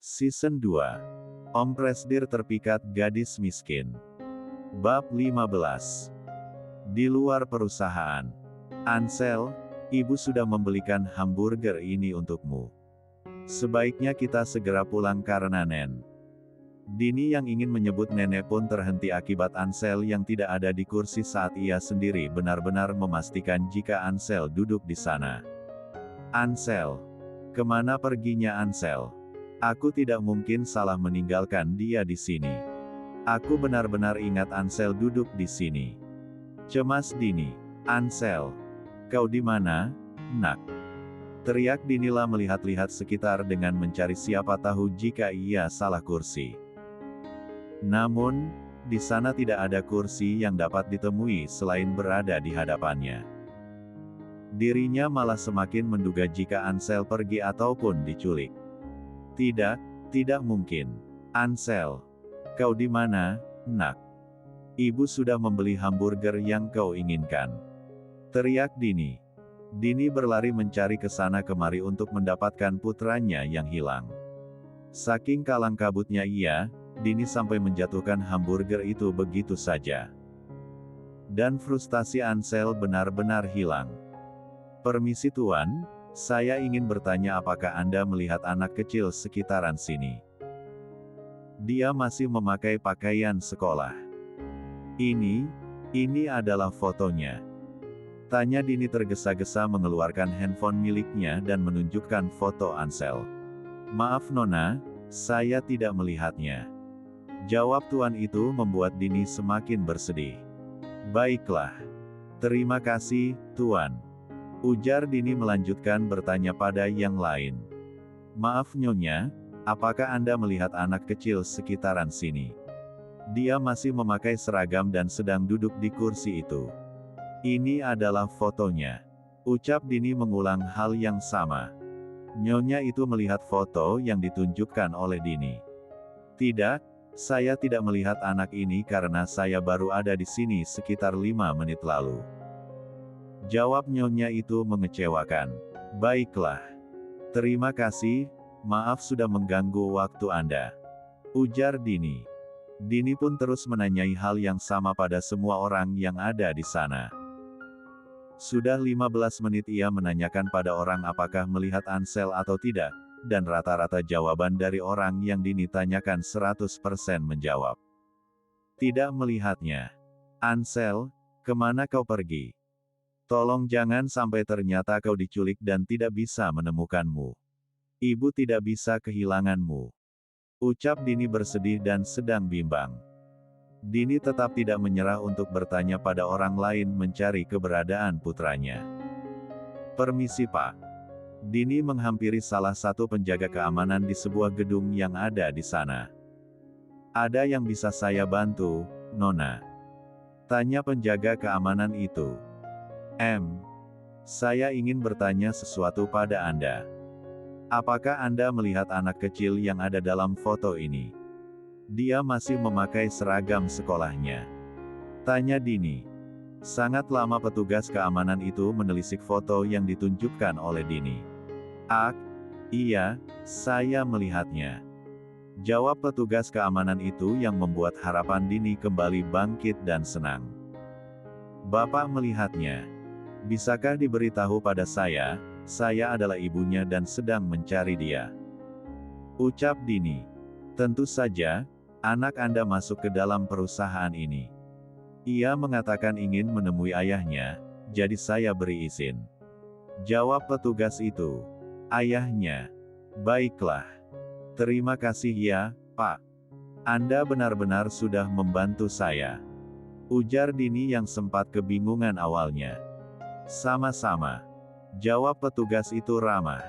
Season 2. Om Presdir terpikat gadis miskin. Bab 15. Di luar perusahaan. Ansel, ibu sudah membelikan hamburger ini untukmu. Sebaiknya kita segera pulang karena Nen. Dini yang ingin menyebut nenek pun terhenti akibat Ansel yang tidak ada di kursi saat ia sendiri benar-benar memastikan jika Ansel duduk di sana. Ansel. Kemana perginya Ansel? Aku tidak mungkin salah meninggalkan dia di sini. Aku benar-benar ingat Ansel duduk di sini. Cemas Dini. Ansel. Kau di mana, nak? Teriak Dinila melihat-lihat sekitar dengan mencari siapa tahu jika ia salah kursi. Namun, di sana tidak ada kursi yang dapat ditemui selain berada di hadapannya. Dirinya malah semakin menduga jika Ansel pergi ataupun diculik. Tidak mungkin. Ansel. Kau di mana, nak? Ibu sudah membeli hamburger yang kau inginkan. Teriak Dini. Dini berlari mencari ke sana kemari untuk mendapatkan putranya yang hilang. Saking kalang kabutnya ia, Dini sampai menjatuhkan hamburger itu begitu saja. Dan frustasi Ansel benar-benar hilang. Permisi tuan, saya ingin bertanya apakah Anda melihat anak kecil sekitaran sini? Dia masih memakai pakaian sekolah. Ini adalah fotonya. Tanya Dini tergesa-gesa mengeluarkan handphone miliknya dan menunjukkan foto Ansel. Maaf Nona, saya tidak melihatnya. Jawab tuan itu membuat Dini semakin bersedih. Baiklah. Terima kasih, tuan. Ujar Dini melanjutkan bertanya pada yang lain. Maaf Nyonya, apakah Anda melihat anak kecil sekitaran sini? Dia masih memakai seragam dan sedang duduk di kursi itu. Ini adalah fotonya. Ucap Dini mengulang hal yang sama. Nyonya itu melihat foto yang ditunjukkan oleh Dini. Tidak, saya tidak melihat anak ini karena saya baru ada di sini sekitar 5 menit lalu. Jawab Nyonya itu mengecewakan. Baiklah. Terima kasih, maaf sudah mengganggu waktu Anda. Ujar Dini. Dini pun terus menanyai hal yang sama pada semua orang yang ada di sana. Sudah 15 menit ia menanyakan pada orang apakah melihat Ansel atau tidak, dan rata-rata jawaban dari orang yang Dini tanyakan 100% menjawab. Tidak melihatnya. Ansel, kemana kau pergi? Tolong jangan sampai ternyata kau diculik dan tidak bisa menemukanmu. Ibu tidak bisa kehilanganmu. Ucap Dini bersedih dan sedang bimbang. Dini tetap tidak menyerah untuk bertanya pada orang lain mencari keberadaan putranya. Permisi Pak. Dini menghampiri salah satu penjaga keamanan di sebuah gedung yang ada di sana. Ada yang bisa saya bantu, Nona? Tanya penjaga keamanan itu. Saya ingin bertanya sesuatu pada Anda. Apakah Anda melihat anak kecil yang ada dalam foto ini? Dia masih memakai seragam sekolahnya. Tanya Dini. Sangat lama petugas keamanan itu menelisik foto yang ditunjukkan oleh Dini. Iya, saya melihatnya. Jawab petugas keamanan itu yang membuat harapan Dini kembali bangkit dan senang. Bapak melihatnya. Bisakah diberitahu pada saya adalah ibunya dan sedang mencari dia. Ucap Dini. Tentu saja, anak Anda masuk ke dalam perusahaan ini. Ia mengatakan ingin menemui ayahnya, jadi saya beri izin. Jawab petugas itu. Ayahnya. Baiklah. Terima kasih ya, Pak. Anda benar-benar sudah membantu saya. Ujar Dini yang sempat kebingungan awalnya. Sama-sama. Jawab petugas itu ramah.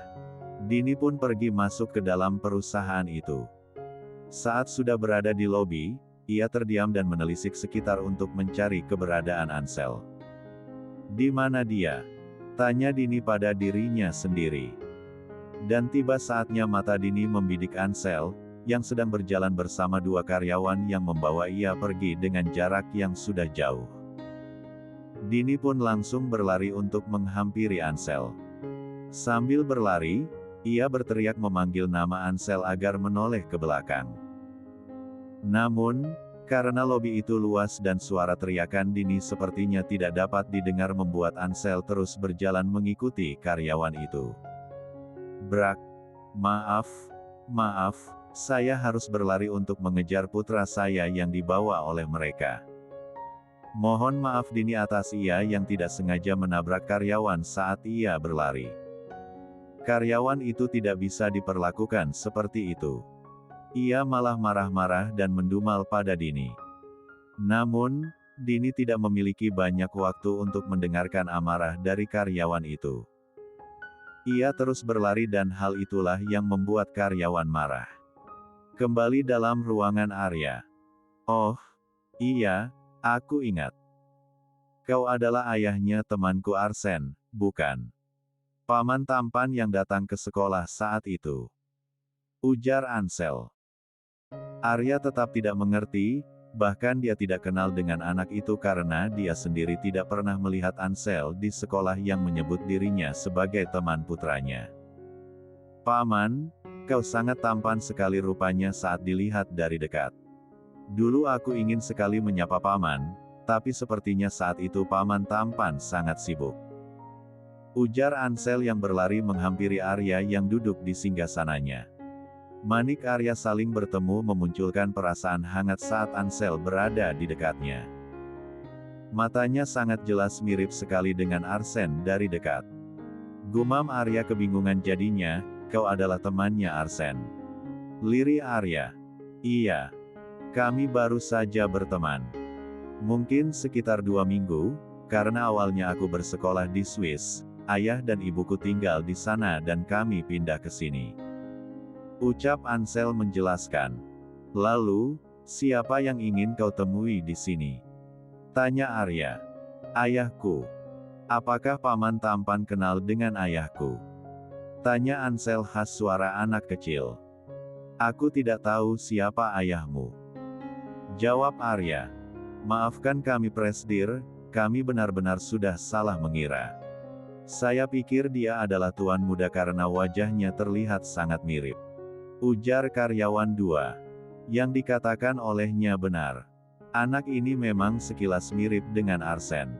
Dini pun pergi masuk ke dalam perusahaan itu. Saat sudah berada di lobi, ia terdiam dan menelisik sekitar untuk mencari keberadaan Ansel. Di mana dia? Tanya Dini pada dirinya sendiri. Dan tiba saatnya mata Dini membidik Ansel, yang sedang berjalan bersama dua karyawan yang membawa ia pergi dengan jarak yang sudah jauh. Dini pun langsung berlari untuk menghampiri Ansel. Sambil berlari, ia berteriak memanggil nama Ansel agar menoleh ke belakang. Namun, karena lobi itu luas dan suara teriakan Dini sepertinya tidak dapat didengar membuat Ansel terus berjalan mengikuti karyawan itu. Brak! Maaf, saya harus berlari untuk mengejar putra saya yang dibawa oleh mereka. Mohon maaf Dini atas ia yang tidak sengaja menabrak karyawan saat ia berlari. Karyawan itu tidak bisa diperlakukan seperti itu. Ia malah marah-marah dan mendumal pada Dini. Namun, Dini tidak memiliki banyak waktu untuk mendengarkan amarah dari karyawan itu. Ia terus berlari dan hal itulah yang membuat karyawan marah. Kembali dalam ruangan Arya. Oh, iya, aku ingat. Kau adalah ayahnya temanku Arsen, bukan? Paman tampan yang datang ke sekolah saat itu. Ujar Ansel. Arya tetap tidak mengerti, bahkan dia tidak kenal dengan anak itu karena dia sendiri tidak pernah melihat Ansel di sekolah yang menyebut dirinya sebagai teman putranya. Paman, kau sangat tampan sekali rupanya saat dilihat dari dekat. Dulu aku ingin sekali menyapa paman, tapi sepertinya saat itu paman tampan sangat sibuk. Ujar Ansel yang berlari menghampiri Arya yang duduk di singgasananya. Manik Arya saling bertemu memunculkan perasaan hangat saat Ansel berada di dekatnya. Matanya sangat jelas mirip sekali dengan Arsen dari dekat. Gumam Arya kebingungan jadinya, kau adalah temannya Arsen. Lirih Arya. Iya. Kami baru saja berteman. Mungkin sekitar 2 minggu, karena awalnya aku bersekolah di Swiss, ayah dan ibuku tinggal di sana dan kami pindah ke sini. Ucap Ansel menjelaskan. Lalu, siapa yang ingin kau temui di sini? Tanya Arya. Ayahku. Apakah paman tampan kenal dengan ayahku? Tanya Ansel khas suara anak kecil. Aku tidak tahu siapa ayahmu. Jawab Arya. Maafkan kami Presdir, kami benar-benar sudah salah mengira. Saya pikir dia adalah tuan muda karena wajahnya terlihat sangat mirip. Ujar karyawan 2. Yang dikatakan olehnya benar. Anak ini memang sekilas mirip dengan Arsen.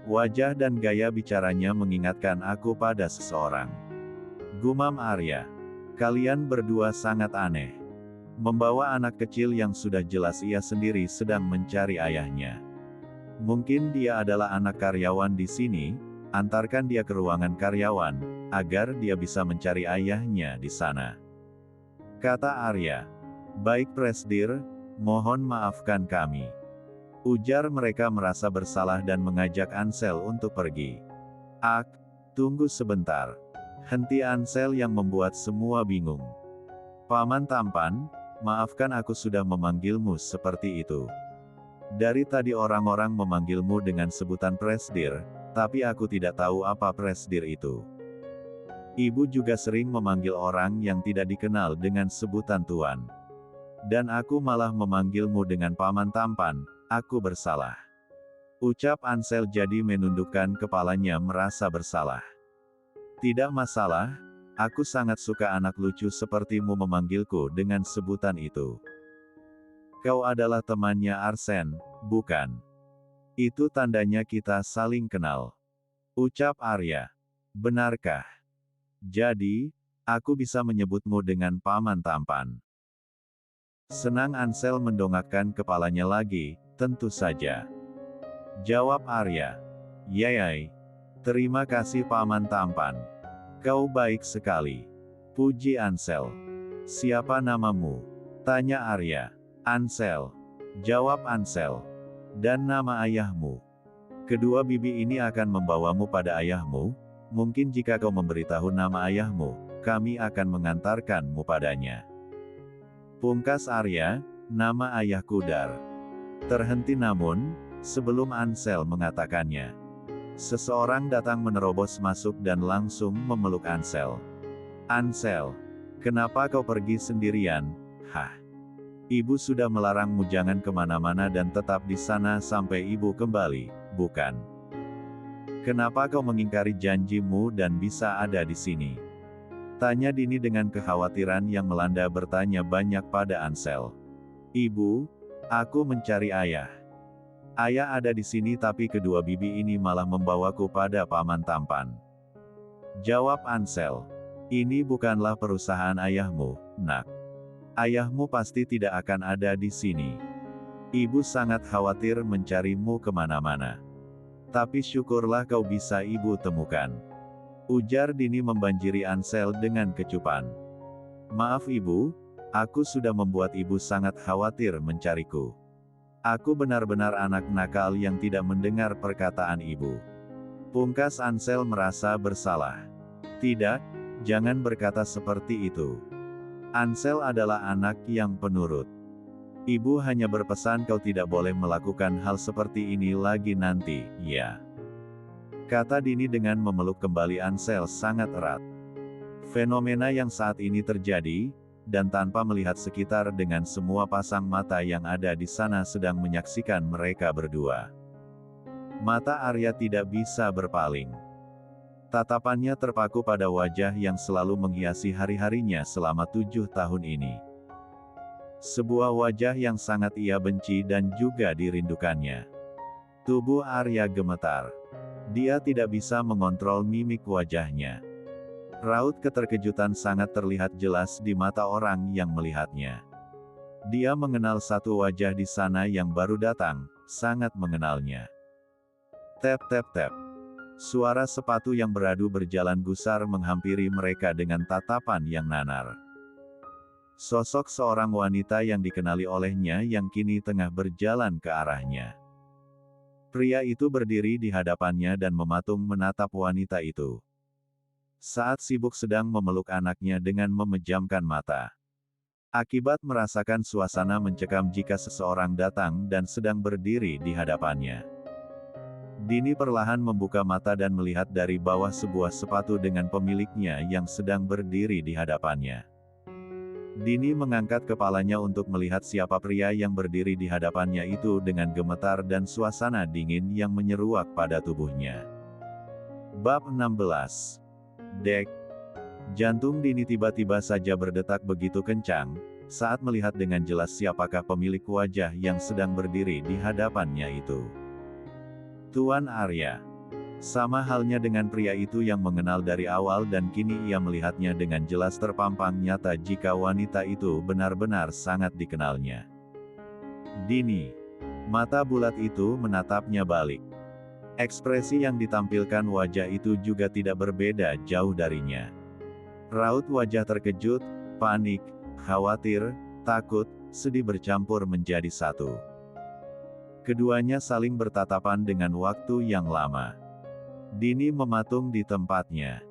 Wajah dan gaya bicaranya mengingatkan aku pada seseorang. Gumam Arya. Kalian berdua sangat aneh. Membawa anak kecil yang sudah jelas ia sendiri sedang mencari ayahnya. Mungkin dia adalah anak karyawan di sini, antarkan dia ke ruangan karyawan, agar dia bisa mencari ayahnya di sana. Kata Arya. Baik Presdir, mohon maafkan kami. Ujar mereka merasa bersalah dan mengajak Ansel untuk pergi. Ak, tunggu sebentar. Henti Ansel yang membuat semua bingung. Paman tampan, maafkan aku sudah memanggilmu seperti itu. Dari tadi orang-orang memanggilmu dengan sebutan Presdir, tapi aku tidak tahu apa Presdir itu. Ibu juga sering memanggil orang yang tidak dikenal dengan sebutan Tuan. Dan aku malah memanggilmu dengan paman tampan, aku bersalah. Ucap Ansel jadi menundukkan kepalanya merasa bersalah. Tidak masalah, aku sangat suka anak lucu sepertimu memanggilku dengan sebutan itu. Kau adalah temannya Arsen, bukan? Itu tandanya kita saling kenal. Ucap Arya. Benarkah? Jadi, aku bisa menyebutmu dengan paman tampan. Senang Ansel mendongakkan kepalanya lagi, tentu saja. Jawab Arya. Yayai. Terima kasih paman tampan. Kau baik sekali. Puji Ansel. Siapa namamu? Tanya Arya. Ansel. Jawab Ansel. Dan nama ayahmu? Kedua bibi ini akan membawamu pada ayahmu. Mungkin jika kau memberitahu nama ayahmu, kami akan mengantarkanmu padanya. Pungkas Arya, nama ayahku Dar. Terhenti namun, sebelum Ansel mengatakannya. Seseorang datang menerobos masuk dan langsung memeluk Ansel. Ansel, kenapa kau pergi sendirian? Hah? Ibu sudah melarangmu jangan kemana-mana dan tetap di sana sampai ibu kembali, bukan? Kenapa kau mengingkari janjimu dan bisa ada di sini? Tanya Dini dengan kekhawatiran yang melanda bertanya banyak pada Ansel. Ibu, aku mencari ayah. Ayah ada di sini tapi kedua bibi ini malah membawaku pada paman tampan. Jawab Ansel. Ini bukanlah perusahaan ayahmu, nak. Ayahmu pasti tidak akan ada di sini. Ibu sangat khawatir mencarimu kemana-mana. Tapi syukurlah kau bisa ibu temukan. Ujar Dini membanjiri Ansel dengan kecupan. Maaf ibu, aku sudah membuat ibu sangat khawatir mencariku. Aku benar-benar anak nakal yang tidak mendengar perkataan ibu. Pungkas Ansel merasa bersalah. Tidak, jangan berkata seperti itu. Ansel adalah anak yang penurut. Ibu hanya berpesan kau tidak boleh melakukan hal seperti ini lagi nanti, ya. Kata Dini dengan memeluk kembali Ansel sangat erat. Fenomena yang saat ini terjadi, dan tanpa melihat sekitar dengan semua pasang mata yang ada di sana sedang menyaksikan mereka berdua. Mata Arya tidak bisa berpaling. Tatapannya terpaku pada wajah yang selalu menghiasi hari-harinya selama 7 tahun ini. Sebuah wajah yang sangat ia benci dan juga dirindukannya. Tubuh Arya gemetar. Dia tidak bisa mengontrol mimik wajahnya. Raut keterkejutan sangat terlihat jelas di mata orang yang melihatnya. Dia mengenal satu wajah di sana yang baru datang, sangat mengenalnya. Tap tap tap. Suara sepatu yang beradu berjalan gusar menghampiri mereka dengan tatapan yang nanar. Sosok seorang wanita yang dikenali olehnya yang kini tengah berjalan ke arahnya. Pria itu berdiri di hadapannya dan mematung menatap wanita itu. Saat sibuk sedang memeluk anaknya dengan memejamkan mata. Akibat merasakan suasana mencekam jika seseorang datang dan sedang berdiri di hadapannya. Dini perlahan membuka mata dan melihat dari bawah sebuah sepatu dengan pemiliknya yang sedang berdiri di hadapannya. Dini mengangkat kepalanya untuk melihat siapa pria yang berdiri di hadapannya itu dengan gemetar dan suasana dingin yang menyeruak pada tubuhnya. Bab 16. Dek. Jantung Dini tiba-tiba saja berdetak begitu kencang, saat melihat dengan jelas siapakah pemilik wajah yang sedang berdiri di hadapannya itu. Tuan Arya. Sama halnya dengan pria itu yang mengenal dari awal dan kini ia melihatnya dengan jelas terpampang nyata jika wanita itu benar-benar sangat dikenalnya. Dini. Mata bulat itu menatapnya balik. Ekspresi yang ditampilkan wajah itu juga tidak berbeda jauh darinya. Raut wajah terkejut, panik, khawatir, takut, sedih bercampur menjadi satu. Keduanya saling bertatapan dengan waktu yang lama. Dini mematung di tempatnya.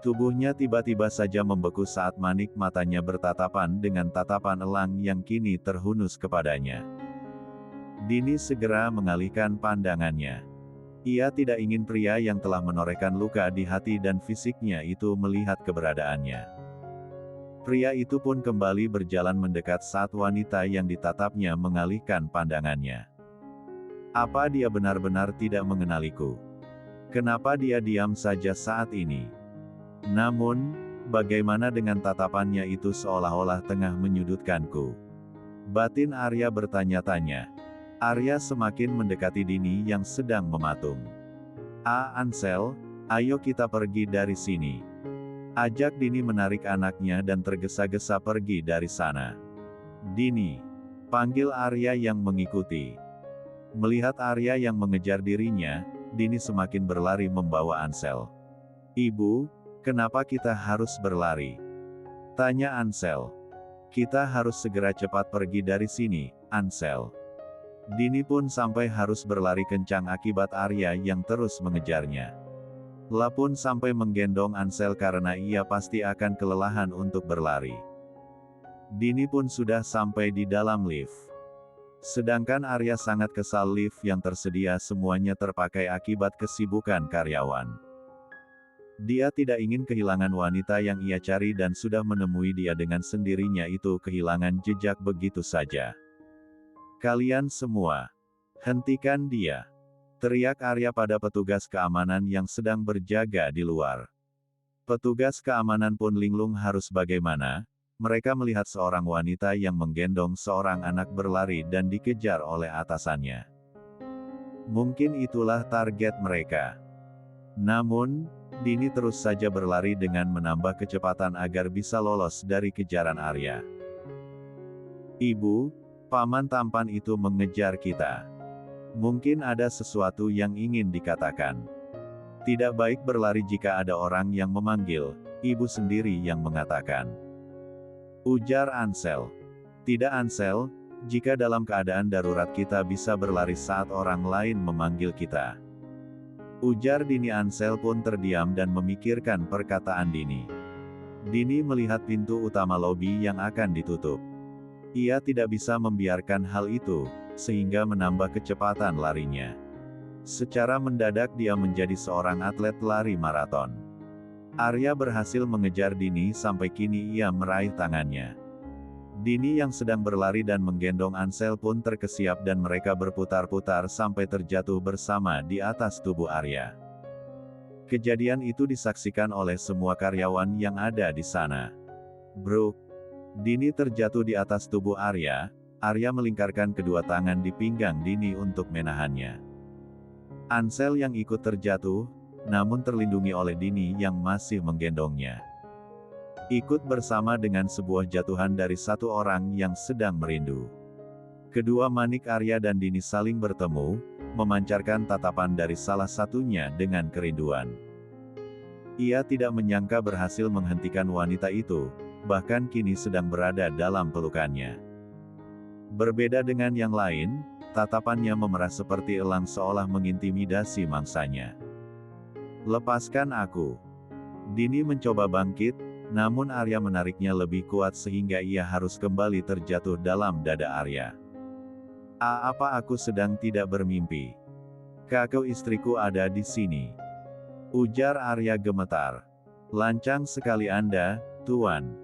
Tubuhnya tiba-tiba saja membeku saat manik matanya bertatapan dengan tatapan elang yang kini terhunus kepadanya. Dini segera mengalihkan pandangannya. Ia tidak ingin pria yang telah menorehkan luka di hati dan fisiknya itu melihat keberadaannya. Pria itu pun kembali berjalan mendekat saat wanita yang ditatapnya mengalihkan pandangannya. Apa dia benar-benar tidak mengenaliku? Kenapa dia diam saja saat ini? Namun, bagaimana dengan tatapannya itu seolah-olah tengah menyudutkanku? Batin Arya bertanya-tanya. Arya semakin mendekati Dini yang sedang mematung. Ansel, ayo kita pergi dari sini. Ajak Dini menarik anaknya dan tergesa-gesa pergi dari sana. Dini. Panggil Arya yang mengikuti. Melihat Arya yang mengejar dirinya, Dini semakin berlari membawa Ansel. Ibu, kenapa kita harus berlari? Tanya Ansel. Kita harus segera cepat pergi dari sini, Ansel. Dini pun sampai harus berlari kencang akibat Arya yang terus mengejarnya. La pun sampai menggendong Ansel karena ia pasti akan kelelahan untuk berlari. Dini pun sudah sampai di dalam lift. Sedangkan Arya sangat kesal lift yang tersedia semuanya terpakai akibat kesibukan karyawan. Dia tidak ingin kehilangan wanita yang ia cari dan sudah menemui dia dengan sendirinya itu kehilangan jejak begitu saja. Kalian semua, hentikan dia. teriak Arya pada petugas keamanan yang sedang berjaga di luar. Petugas keamanan pun linglung harus bagaimana, mereka melihat seorang wanita yang menggendong seorang anak berlari dan dikejar oleh atasannya. Mungkin itulah target mereka. Namun, Dini terus saja berlari dengan menambah kecepatan agar bisa lolos dari kejaran Arya. Ibu, paman tampan itu mengejar kita. Mungkin ada sesuatu yang ingin dikatakan. Tidak baik berlari jika ada orang yang memanggil, ibu sendiri yang mengatakan. Ujar Ansel. Tidak Ansel, jika dalam keadaan darurat kita bisa berlari saat orang lain memanggil kita. Ujar Dini. Ansel pun terdiam dan memikirkan perkataan Dini. Dini melihat pintu utama lobi yang akan ditutup. Ia tidak bisa membiarkan hal itu, sehingga menambah kecepatan larinya. Secara mendadak dia menjadi seorang atlet lari maraton. Arya berhasil mengejar Dini sampai kini ia meraih tangannya. Dini yang sedang berlari dan menggendong Ansel pun terkesiap dan mereka berputar-putar sampai terjatuh bersama di atas tubuh Arya. Kejadian itu disaksikan oleh semua karyawan yang ada di sana. Bruk. Dini terjatuh di atas tubuh Arya. Arya melingkarkan kedua tangan di pinggang Dini untuk menahannya. Ansel yang ikut terjatuh, namun terlindungi oleh Dini yang masih menggendongnya. Ikut bersama dengan sebuah jatuhan dari satu orang yang sedang merindu. Kedua manik Arya dan Dini saling bertemu, memancarkan tatapan dari salah satunya dengan kerinduan. Ia tidak menyangka berhasil menghentikan wanita itu, bahkan kini sedang berada dalam pelukannya. Berbeda dengan yang lain, tatapannya memerah seperti elang seolah mengintimidasi mangsanya. Lepaskan aku. Dini mencoba bangkit, namun Arya menariknya lebih kuat sehingga ia harus kembali terjatuh dalam dada Arya. Apa aku sedang tidak bermimpi? Kakak istriku ada di sini. Ujar Arya gemetar. Lancang sekali Anda, Tuan.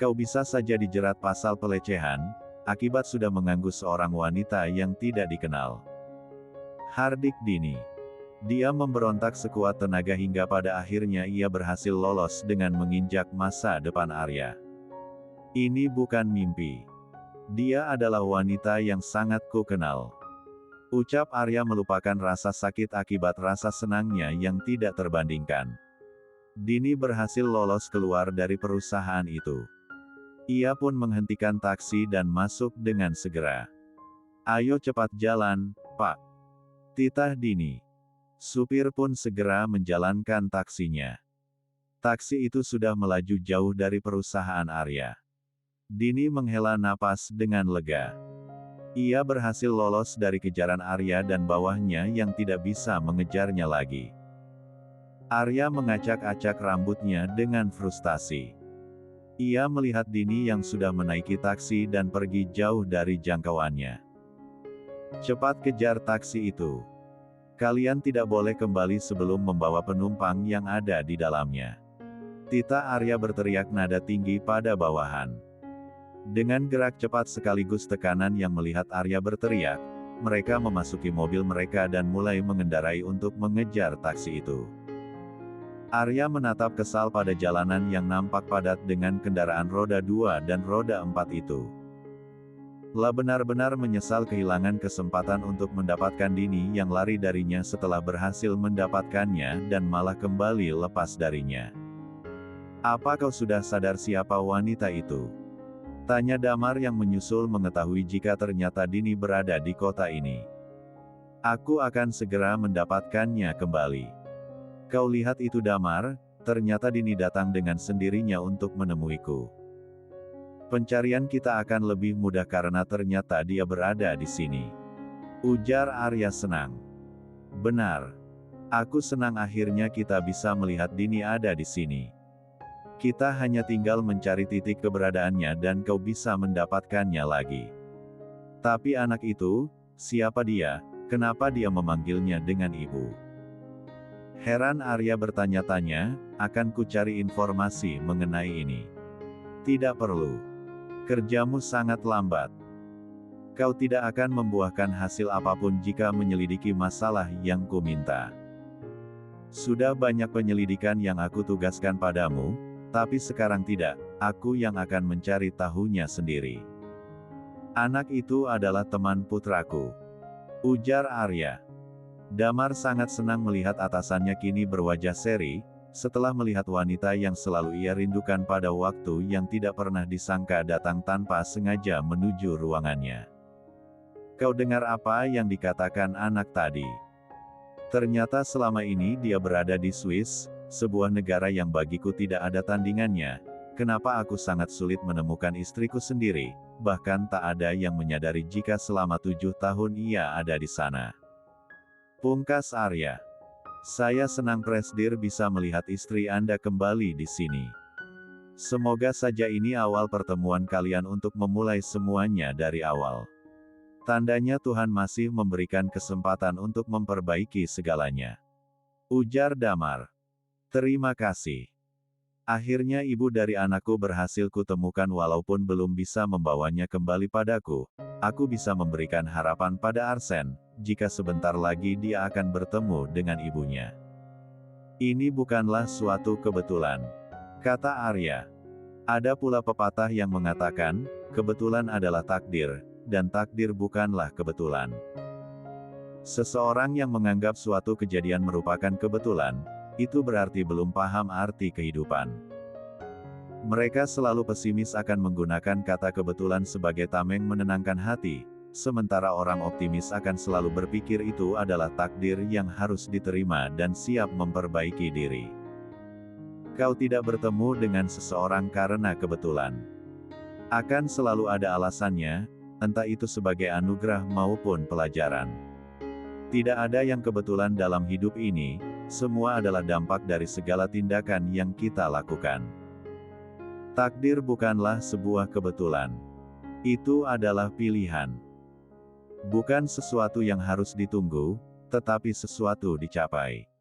Kau bisa saja dijerat pasal pelecehan, akibat sudah mengganggu seorang wanita yang tidak dikenal. Hardik Dini. Dia memberontak sekuat tenaga hingga pada akhirnya ia berhasil lolos dengan menginjak masa depan Arya. Ini bukan mimpi. Dia adalah wanita yang sangat kukenal. Ucap Arya melupakan rasa sakit akibat rasa senangnya yang tidak terbandingkan. Dini berhasil lolos keluar dari perusahaan itu. Ia pun menghentikan taksi dan masuk dengan segera. Ayo cepat jalan, Pak. Titah Dini. Supir pun segera menjalankan taksinya. Taksi itu sudah melaju jauh dari perusahaan Arya. Dini menghela napas dengan lega. Ia berhasil lolos dari kejaran Arya dan bawahnya yang tidak bisa mengejarnya lagi. Arya mengacak-acak rambutnya dengan frustasi. Ia melihat Dini yang sudah menaiki taksi dan pergi jauh dari jangkauannya. Cepat kejar taksi itu. Kalian tidak boleh kembali sebelum membawa penumpang yang ada di dalamnya. Tita Arya berteriak nada tinggi pada bawahan. Dengan gerak cepat sekaligus tekanan yang melihat Arya berteriak, mereka memasuki mobil mereka dan mulai mengendarai untuk mengejar taksi itu. Arya menatap kesal pada jalanan yang nampak padat dengan kendaraan roda 2 dan roda 4 itu. La benar-benar menyesal kehilangan kesempatan untuk mendapatkan Dini yang lari darinya setelah berhasil mendapatkannya dan malah kembali lepas darinya. Apa kau sudah sadar siapa wanita itu? Tanya Damar yang menyusul mengetahui jika ternyata Dini berada di kota ini. Aku akan segera mendapatkannya kembali. Kau lihat itu Damar, ternyata Dini datang dengan sendirinya untuk menemuiku. Pencarian kita akan lebih mudah karena ternyata dia berada di sini. Ujar Arya senang. Benar. Aku senang akhirnya kita bisa melihat Dini ada di sini. Kita hanya tinggal mencari titik keberadaannya dan kau bisa mendapatkannya lagi. Tapi anak itu, siapa dia, kenapa dia memanggilnya dengan ibu? Heran Arya bertanya-tanya, akan ku cari informasi mengenai ini. Tidak perlu. Kerjamu sangat lambat. Kau tidak akan membuahkan hasil apapun jika menyelidiki masalah yang kuminta. Sudah banyak penyelidikan yang aku tugaskan padamu, tapi sekarang tidak, aku yang akan mencari tahunya sendiri. Anak itu adalah teman putraku, ujar Arya. Damar sangat senang melihat atasannya kini berwajah seri, setelah melihat wanita yang selalu ia rindukan pada waktu yang tidak pernah disangka datang tanpa sengaja menuju ruangannya. Kau dengar apa yang dikatakan anak tadi? Ternyata selama ini dia berada di Swiss, sebuah negara yang bagiku tidak ada tandingannya. Kenapa aku sangat sulit menemukan istriku sendiri, bahkan tak ada yang menyadari jika selama 7 tahun ia ada di sana. Pungkas Arya. Saya senang Presdir bisa melihat istri Anda kembali di sini. Semoga saja ini awal pertemuan kalian untuk memulai semuanya dari awal. Tandanya Tuhan masih memberikan kesempatan untuk memperbaiki segalanya. Ujar Damar. Terima kasih. Akhirnya ibu dari anakku berhasil kutemukan walaupun belum bisa membawanya kembali padaku. Aku bisa memberikan harapan pada Arsen, jika sebentar lagi dia akan bertemu dengan ibunya. Ini bukanlah suatu kebetulan, kata Arya. Ada pula pepatah yang mengatakan, kebetulan adalah takdir, dan takdir bukanlah kebetulan. Seseorang yang menganggap suatu kejadian merupakan kebetulan, itu berarti belum paham arti kehidupan. Mereka selalu pesimis akan menggunakan kata kebetulan sebagai tameng menenangkan hati, sementara orang optimis akan selalu berpikir itu adalah takdir yang harus diterima dan siap memperbaiki diri. Kau tidak bertemu dengan seseorang karena kebetulan. Akan selalu ada alasannya, entah itu sebagai anugerah maupun pelajaran. Tidak ada yang kebetulan dalam hidup ini, semua adalah dampak dari segala tindakan yang kita lakukan. Takdir bukanlah sebuah kebetulan. Itu adalah pilihan. Bukan sesuatu yang harus ditunggu, tetapi sesuatu dicapai.